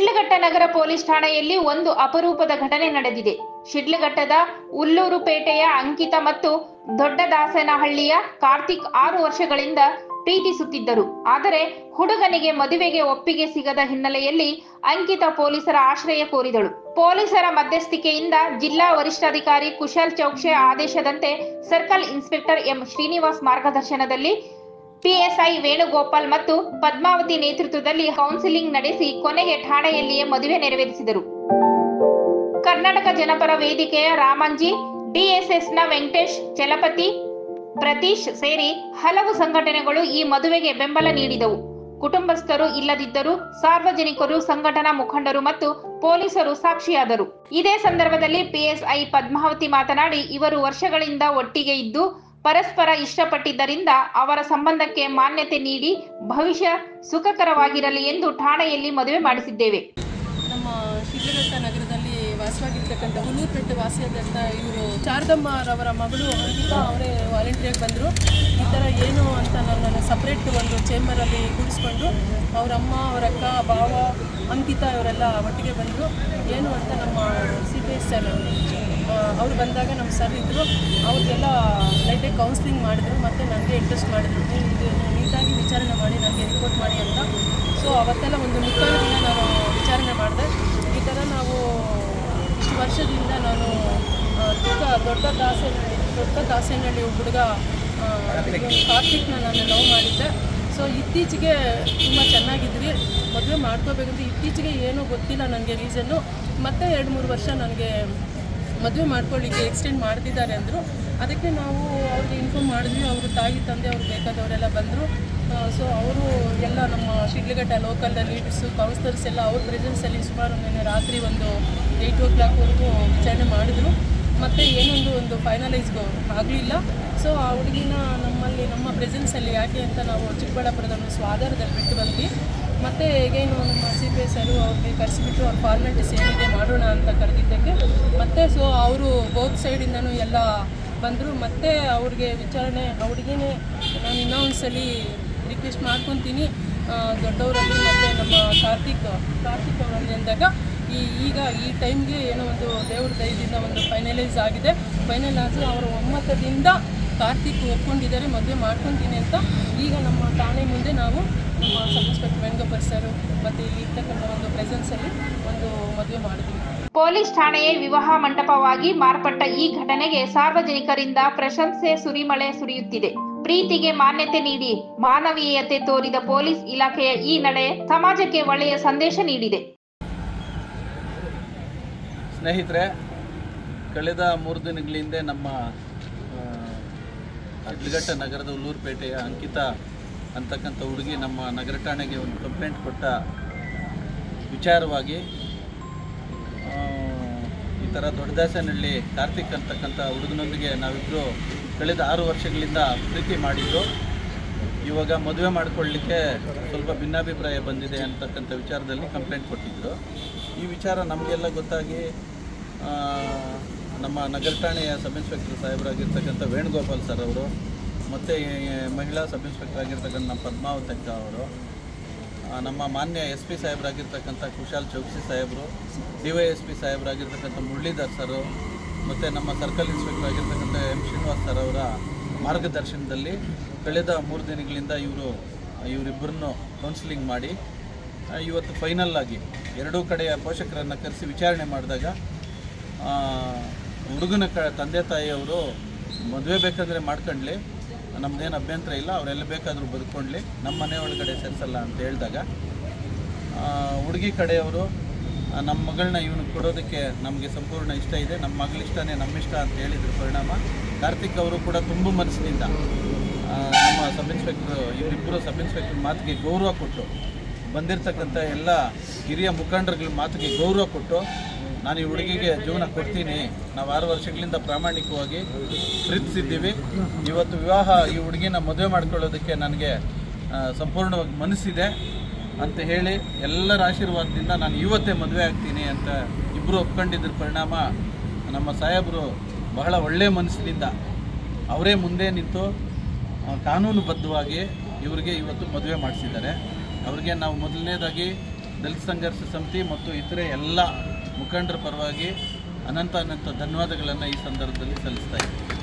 ಶಿಡ್ಲಘಟ್ಟ ನಗರ police ಠಾಣೆಯಲ್ಲಿ ಒಂದು ಅಪರೂಪದ ಘಟನೆ ನಡೆದಿದೆ. ಶಿಡ್ಲಘಟ್ಟದ ಉಲ್ಲೂರುಪೇಟೆಯ ಅಂಕಿತ ಮತ್ತು ದೊಡ್ಡದಾಸನಹಳ್ಳಿಯ ಕಾರ್ತಿಕ್ 6 ವರ್ಷಗಳಿಂದ ಪ್ರೀತಿಸುತ್ತಿದ್ದರು. ಆದರೆ ಹುಡುಗನಿಗೆ ಮದುವೆಗೆ ಒಪ್ಪಿಗೆ ಸಿಗದ ಹಿನ್ನೆಲೆಯಲ್ಲಿ ಅಂಕಿತ ಪೊಲೀಸರ ಆಶ್ರಯ ಕೋರಿದಳು. ಪೊಲೀಸರ ಮಧ್ಯಸ್ಥಿಕೆಯಿಂದ ಜಿಲ್ಲಾ ವರಿಷ್ಠಾಧಿಕಾರಿ ಕುಶಲ್ ಚೌಕ್ಷೆ ಆದೇಶದಂತೆ ಸರ್ಕಲ್ ಇನ್ಸ್ಪೆಕ್ಟರ್ ಎಂ ಶ್ರೀನಿವಾಸ್ ಮಾರ್ಗದರ್ಶನದಲ್ಲಿ ಪಿಎಸ್ಐ ವೇಣುಗೋಪಾಲ್ ಮತ್ತು ಪದ್ಮಾವತಿ ನೇತೃತ್ವದಲ್ಲಿ ಕೌನ್ಸಿಲಿಂಗ್ ನಡೆಸಿ ಕೊನೆಗೆ ಠಾಣೆಯಲ್ಲಿಯೇ ಮದುವೆ ನೆರವೇರಿಸಿದರು. ಕರ್ನಾಟಕ ಜನಪರ ವೇದಿಕೆಯ ರಾಮಂಜಿ, ಡಿಎಸ್ಎಸ್ನ ವೆಂಕಟೇಶ್, ಚಲಪತಿ, ಪ್ರತೀಶ್ ಸೇರಿ ಹಲವು ಸಂಘಟನೆಗಳು ಈ ಮದುವೆಗೆ ಬೆಂಬಲ ನೀಡಿದವು. ಕುಟುಂಬಸ್ಥರು ಇಲ್ಲದಿದ್ದರೂ ಸಾರ್ವಜನಿಕರು, ಸಂಘಟನಾ ಮುಖಂಡರು ಮತ್ತು ಪೊಲೀಸರು ಸಾಕ್ಷಿಯಾದರು. ಇದೇ ಸಂದರ್ಭದಲ್ಲಿ ಪಿಎಸ್ಐ ಪದ್ಮಾವತಿ ಮಾತನಾಡಿ, ಇವರು ವರ್ಷಗಳಿಂದ ಒಟ್ಟಿಗೆ ಇದ್ದು ಪರಸ್ಪರ ಇಷ್ಟಪಟ್ಟಿದ್ದರಿಂದ ಅವರ ಸಂಬಂಧಕ್ಕೆ ಮಾನ್ಯತೆ ನೀಡಿ ಭವಿಷ್ಯ ಸುಖಕರವಾಗಿರಲಿ ಎಂದು ಠಾಣೆಯಲ್ಲಿ ಮದುವೆ ಮಾಡಿಸಿದ್ದೇವೆ. ನಮ್ಮ ಶಿಡ್ಲಘಟ್ಟ ನಗರದಲ್ಲಿ ವಾಸವಾಗಿರ್ತಕ್ಕಂಥ ಉಲ್ಲೂರುಪೇಟೆ ವಾಸಿಯಾದಂಥ ಇವರು ಶಾರದಮ್ಮರವರ ಮಗಳು ಅಂಕಿತಾ ಅವರೇ ವಾಲಂಟಿಯರ್ಗೆ ಬಂದರು. ಈ ಥರ ಏನು ಅಂತ ನನ್ನನ್ನು ಸಪ್ರೇಟ್ ಒಂದು ಚೇಂಬರಲ್ಲಿ ಕೂಡಿಸ್ಕೊಂಡು ಅವರಮ್ಮ, ಅವರ ಅಕ್ಕ, ಭಾವ, ಅಂಕಿತಾ ಇವರೆಲ್ಲ ಒಟ್ಟಿಗೆ ಬಂದರು. ಏನು ಅಂತ ನಮ್ಮ CPS ಸರ್ ಅವರು ಬಂದಾಗ ನಮ್ಮ ಸರ್ ಇದ್ದರು. ಅವ್ರಿಗೆಲ್ಲ ಲೈಟಾಗಿ ಕೌನ್ಸಿಲಿಂಗ್ ಮಾಡಿದ್ರು ಮತ್ತು ನನಗೆ ಇಂಟ್ರೆಸ್ಟ್ ಮಾಡಿದ್ರು, ಇದು ನೀಟಾಗಿ ವಿಚಾರಣೆ ಮಾಡಿ ನನಗೆ ರಿಪೋರ್ಟ್ ಮಾಡಿ ಅಂತ. ಸೊ ಅವತ್ತೆಲ್ಲ ಒಂದು ಮುಕ್ಕಾಲು ದಿನ ನಾನು ವಿಚಾರಣೆ ಮಾಡಿದೆ. ಈ ಥರ ನಾವು ಇಷ್ಟು ವರ್ಷದಿಂದ ನಾನು ದೊಡ್ಡ ದಾಸೇನಹಳ್ಳಿ ಹುಡುಗ ಕಾರ್ತಿಕ್ನ ನಾನು ಲವ್ ಮಾಡಿದ್ದೆ. ಸೊ ಇತ್ತೀಚೆಗೆ ತುಂಬ ಚೆನ್ನಾಗಿದ್ರಿ, ಮದುವೆ ಮಾಡ್ಕೋಬೇಕಂದ್ರೆ ಇತ್ತೀಚೆಗೆ ಏನೂ ಗೊತ್ತಿಲ್ಲ ನನಗೆ ರೀಸನ್ನು. ಮತ್ತು 2-3 ವರ್ಷ ನನಗೆ ಮದುವೆ ಮಾಡ್ಕೊಳ್ಳಿಕ್ಕೆ ಎಕ್ಸ್ಟೆಂಡ್ ಮಾಡ್ತಿದ್ದಾರೆ ಅಂದರು. ಅದಕ್ಕೆ ನಾವು ಅವ್ರಿಗೆ ಇನ್ಫಾರ್ಮ್ ಮಾಡಿದ್ವಿ. ಅವರು ತಾಯಿ ತಂದೆ ಅವ್ರು ಬೇಕಾದವರೆಲ್ಲ ಬಂದರು. ಸೊ ಅವರು ಎಲ್ಲ ನಮ್ಮ ಶಿಡ್ಲಘಟ್ಟ ಲೋಕಲ್ ಲೀಡರ್ಸು, ಕೌನ್ಸಿಲರ್ಸ್ ಎಲ್ಲ ಅವ್ರ ಪ್ರೆಸೆನ್ಸಲ್ಲಿ ಸುಮಾರು ನಿನ್ನೆ ರಾತ್ರಿ ಒಂದು 8 o'clockವರೆಗೂ ವಿಚಾರಣೆ ಮಾಡಿದ್ರು. ಮತ್ತು ಒಂದು ಫೈನಲೈಸ್ಗೂ ಆಗಲಿಲ್ಲ. ಸೊ ಆ ಹುಡುಗಿನ ನಮ್ಮ ಪ್ರೆಸೆನ್ಸಲ್ಲಿ ಯಾಕೆ ಅಂತ ನಾವು ಚಿಕ್ಕಬಳ್ಳಾಪುರದ ಒಂದು ಸ್ವಾಧಾರದಲ್ಲಿ ಬಿಟ್ಟು ಬಂದ್ವಿ. ಮತ್ತು ಹೇಗೇನು ನಮ್ಮ CPS ಅವ್ರಿಗೆ ಕರೆಸಿಬಿಟ್ಟು ಅವ್ರ ಫಾರ್ಮಾಲಿಟೀಸ್ ಏನಿದೆ ಮಾಡೋಣ ಅಂತ ಕರೆದಿದ್ದಕ್ಕೆ ಮತ್ತು ಸೊ ಅವರು ಬೋತ್ ಸೈಡಿಂದನೂ ಎಲ್ಲ ಬಂದರು. ಮತ್ತು ಅವ್ರಿಗೆ ವಿಚಾರಣೆ ಹುಡುಗಿನೇ ನಾನು ಇನ್ನೂ ಒಂದ್ಸಲಿ ರಿಕ್ವೆಸ್ಟ್ ಮಾಡ್ಕೊತೀನಿ ದೊಡ್ಡವರಲ್ಲಿ ಮತ್ತು ನಮ್ಮ ಕಾರ್ತಿಕ್ ಅವರಲ್ಲಿ ಅಂದಾಗ ಈಗ ಈ ಟೈಮ್ಗೆ ಏನೋ ಒಂದು ದೇವ್ರ ದಯದಿಂದ ಒಂದು ಫೈನಲೈಸ್ ಆಗಿದೆ. ಫೈನಲ್ ಆಗಿ ಅವರ ಒಮ್ಮತದಿಂದ ಕಾರ್ತಿಕ್ ಒಪ್ಕೊಂಡಿದ್ದಾರೆ, ಮದುವೆ ಮಾಡ್ಕೊತೀನಿ ಅಂತ. ಈಗ ನಮ್ಮ ಠಾಣೆ ಮುಂದೆ ನಾವು ನಮ್ಮ ಸಬ್ ಇನ್ಸ್ಪೆಕ್ಟರ್ ವೇಣುಗೋಪಾಲ್ ಸರ್ ಮತ್ತು ಇಲ್ಲಿ ಇರ್ತಕ್ಕಂಥ ಒಂದು ಪ್ರೆಸೆನ್ಸಲ್ಲಿ ಒಂದು ಮದುವೆ ಮಾಡಿದ್ವಿ. ಪೊಲೀಸ್ ಠಾಣೆಯೇ ವಿವಾಹ ಮಂಟಪವಾಗಿ ಮಾರ್ಪಟ್ಟ ಈ ಘಟನೆಗೆ ಸಾರ್ವಜನಿಕರಿಂದ ಪ್ರಶಂಸೆ ಸುರಿಮಳೆ ಸುರಿಯುತ್ತಿದೆ. ಪ್ರೀತಿಗೆ ಮಾನ್ಯತೆ ನೀಡಿ ಮಾನವೀಯತೆ ತೋರಿದ ಪೊಲೀಸ್ ಇಲಾಖೆಯ ಈ ನಡೆ ಸಮಾಜಕ್ಕೆ ಒಳ್ಳೆಯ ಸಂದೇಶ ನೀಡಿದೆ. ಸ್ನೇಹಿತರೆ, ಕಳೆದ 3 ದಿನಗಳ ಹಿಂದೆ ನಮ್ಮ ಶಿಡ್ಲಘಟ್ಟ ನಗರದ ಉಲ್ಲೂರುಪೇಟೆಯ ಅಂಕಿತಾ ಅಂತಕ್ಕಂಥ ಹುಡುಗಿ ನಮ್ಮ ನಗರ ಠಾಣೆಗೆ ಒಂದು ಕಂಪ್ಲೇಂಟ್ ಕೊಟ್ಟ ವಿಚಾರವಾಗಿ ಈ ಥರ ದೊಡ್ಡದಾಸನಹಳ್ಳಿ ಕಾರ್ತಿಕ್ ಅಂತಕ್ಕಂಥ ಹುಡುಗನೊಂದಿಗೆ ನಾವಿಬ್ಬರು ಕಳೆದ 6 ವರ್ಷಗಳಿಂದ ಪ್ರೀತಿ ಮಾಡಿದ್ದು. ಇವಾಗ ಮದುವೆ ಮಾಡಿಕೊಳ್ಳಲಿಕ್ಕೆ ಸ್ವಲ್ಪ ಭಿನ್ನಾಭಿಪ್ರಾಯ ಬಂದಿದೆ ಅಂತಕ್ಕಂಥ ವಿಚಾರದಲ್ಲಿ ಕಂಪ್ಲೇಂಟ್ ಕೊಟ್ಟಿದ್ದರು. ಈ ವಿಚಾರ ನಮಗೆಲ್ಲ ಗೊತ್ತಾಗಿ ನಮ್ಮ ನಗರ ಠಾಣೆಯ ಸಬ್ ಇನ್ಸ್ಪೆಕ್ಟರ್ ಸಾಹೇಬರಾಗಿರ್ತಕ್ಕಂಥ ವೇಣುಗೋಪಾಲ್ ಸರ್ ಅವರು ಮತ್ತು ಮಹಿಳಾ ಸಬ್ ಇನ್ಸ್ಪೆಕ್ಟರ್ ಆಗಿರ್ತಕ್ಕಂಥ ನಮ್ಮ ಪದ್ಮಾವತಿ ಅಕ್ಕ ಅವರು, ನಮ್ಮ ಮಾನ್ಯ SP ಸಾಹೇಬರಾಗಿರ್ತಕ್ಕಂಥ ಕುಶಲ್ ಚೌಕ್ಷಿ ಸಾಹೇಬರು, DYSP ಸಾಹೇಬರಾಗಿರ್ತಕ್ಕಂಥ ಮುರಳೀಧರ್ ಸರು ಮತ್ತು ನಮ್ಮ ಸರ್ಕಲ್ ಇನ್ಸ್ಪೆಕ್ಟರ್ ಆಗಿರ್ತಕ್ಕಂಥ M ಶ್ರೀನಿವಾಸ್ ಸರ್ ಅವರ ಮಾರ್ಗದರ್ಶನದಲ್ಲಿ ಕಳೆದ 3 ದಿನಗಳಿಂದ ಇವರಿಬ್ಬರನ್ನು ಕೌನ್ಸಿಲಿಂಗ್ ಮಾಡಿ ಇವತ್ತು ಫೈನಲ್ ಆಗಿ 2 ಕಡೆಯ ಪೋಷಕರನ್ನು ಕರೆಸಿ ವಿಚಾರಣೆ ಮಾಡಿದಾಗ ಹುಡುಗನ ತಂದೆ ತಾಯಿಯವರು ಮದುವೆ ಬೇಕಾದರೆ ಮಾಡ್ಕೊಳ್ಳಿ, ನಮ್ಮದೇನು ಅಭ್ಯಂತರ ಇಲ್ಲ, ಅವರೆಲ್ಲ ಬೇಕಾದರೂ ಬದುಕೊಳ್ಳಿ, ನಮ್ಮ ಮನೆ ಒಳಗಡೆ ಸೇರಿಸಲ್ಲ ಅಂತ ಹೇಳಿದಾಗ ಹುಡುಗಿ ಕಡೆಯವರು ನಮ್ಮ ಮಗಳನ್ನ ಇವನು ಕೊಡೋದಕ್ಕೆ ನಮಗೆ ಸಂಪೂರ್ಣ ಇಷ್ಟ ಇದೆ, ನಮ್ಮ ಮಗಳಿಷ್ಟನೇ ನಮ್ಮಿಷ್ಟ ಅಂತ ಹೇಳಿದ್ರ ಪರಿಣಾಮ ಕಾರ್ತಿಕ್ ಅವರು ಕೂಡ ತುಂಬ ಮನಸ್ಸಿನಿಂದ ನಮ್ಮ ಸಬ್ ಇನ್ಸ್ಪೆಕ್ಟ್ರು ಇವರಿಬ್ಬರು ಸಬ್ ಇನ್ಸ್ಪೆಕ್ಟರ್ ಮಾತಿಗೆ ಗೌರವ ಕೊಟ್ಟು, ಬಂದಿರತಕ್ಕಂಥ ಎಲ್ಲ ಹಿರಿಯ ಮುಖಂಡರುಗಳ ಮಾತಿಗೆ ಗೌರವ ಕೊಟ್ಟು, ನಾನು ಈ ಹುಡುಗಿಗೆ ಜೀವನ ಕೊಡ್ತೀನಿ, ನಾವು 6 ವರ್ಷಗಳಿಂದ ಪ್ರಾಮಾಣಿಕವಾಗಿ ಪ್ರೀತಿಸಿದ್ದೀವಿ, ಇವತ್ತು ವಿವಾಹ ಈ ಹುಡುಗಿನ ಮದುವೆ ಮಾಡ್ಕೊಳ್ಳೋದಕ್ಕೆ ನನಗೆ ಸಂಪೂರ್ಣವಾಗಿ ಮನಸ್ಸಿದೆ ಅಂತ ಹೇಳಿ ಎಲ್ಲರ ಆಶೀರ್ವಾದದಿಂದ ನಾನು ಇವತ್ತೇ ಮದುವೆ ಆಗ್ತೀನಿ ಅಂತ ಇಬ್ಬರು ಒಪ್ಕೊಂಡಿದ್ದ ಪರಿಣಾಮ ನಮ್ಮ ಸಾಹೇಬರು ಬಹಳ ಒಳ್ಳೆಯ ಮನಸ್ಸಿನಿಂದ ಅವರೇ ಮುಂದೆ ನಿಂತು ಕಾನೂನುಬದ್ಧವಾಗಿ ಇವರಿಗೆ ಇವತ್ತು ಮದುವೆ ಮಾಡಿಸಿದ್ದಾರೆ. ಅವರಿಗೆ ನಾವು ಮೊದಲನೇದಾಗಿ ದಲಿತ ಸಂಘರ್ಷ ಸಮಿತಿ ಮತ್ತು ಇತರೆ ಎಲ್ಲ ಮುಖಂಡರ ಪರವಾಗಿ ಅನಂತ ಧನ್ಯವಾದಗಳನ್ನು ಈ ಸಂದರ್ಭದಲ್ಲಿ ಸಲ್ಲಿಸ್ತಾ ಇದ್ದೀನಿ.